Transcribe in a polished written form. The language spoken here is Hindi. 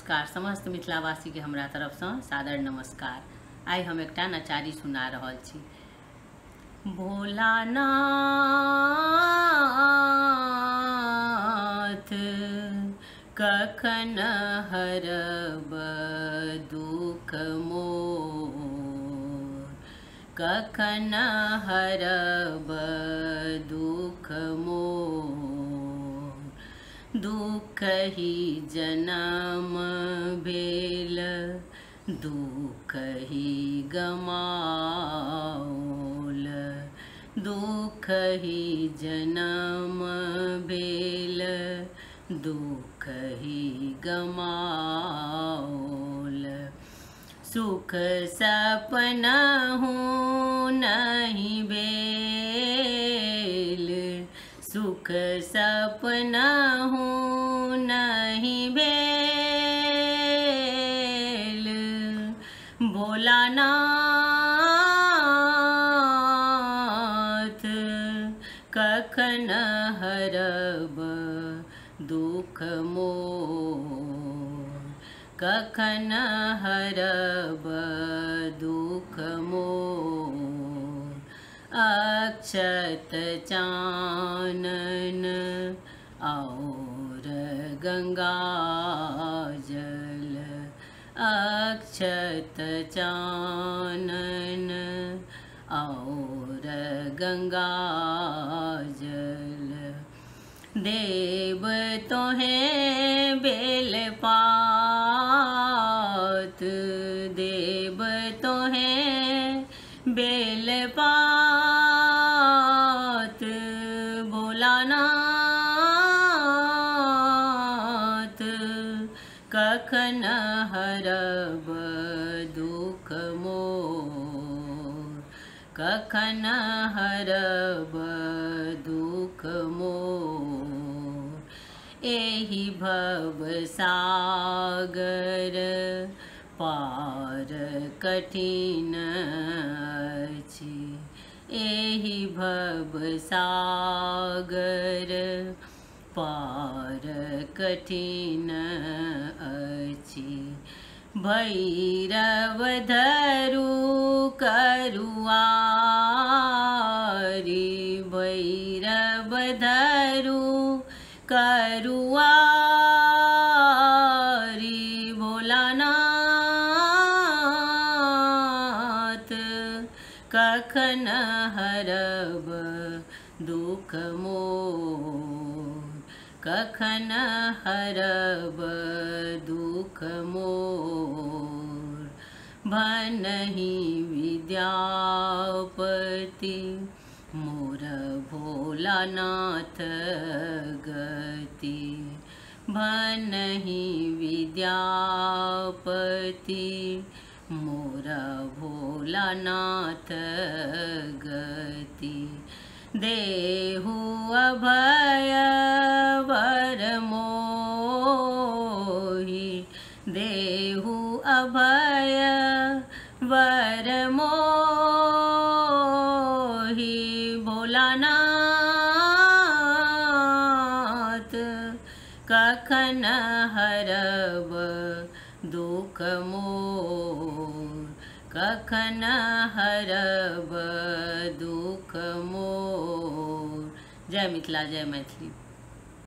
नमस्कार समस्त मिथिलावासी के हमरा तरफ से सादर नमस्कार। आई हम एकटा नचारी सुना रहल छी। भोलानाथ कखन हरब दुख मोर, कखन हरब दुख मोर, दुख ही जन्म भेल दुख ही गमाओल, दुख ही जन्म भेल दुख ही गमाओल। सुख सपनहु नहीं भेल, सुख सपनहु नहीं भेल, भोलानाथ कखन हरब दुख मोर, कखन हरब दुख मोर। अक्षत चानन और गंगा जल, अक्षत चानन और गंगा जल। देव तोहें बेलपात, देव तोहें बेलपात, भोलानाथ कखन हरब दुख मोर, कखन हरब दुख मोर। एहि भव सागर पार कठिन अछि, एहि भव सागर पार कठिन अछि। भैरव धरु करुआरी, भैरव धरु करुआरी, भोलानाथ कखन हरब दुख मोर, कखन हरब दुख मोर। भनहि विद्यापति मोर भोलानाथ गति, भनहि विद्यापति मोर भोलानाथ गति। देहु अभय वर मोहि, देहु अभय वर मोहि, भोलानाथ कखन हरब दुख मोर, कखन हरब दुख मोर। जय मिथिला जय मैथिली।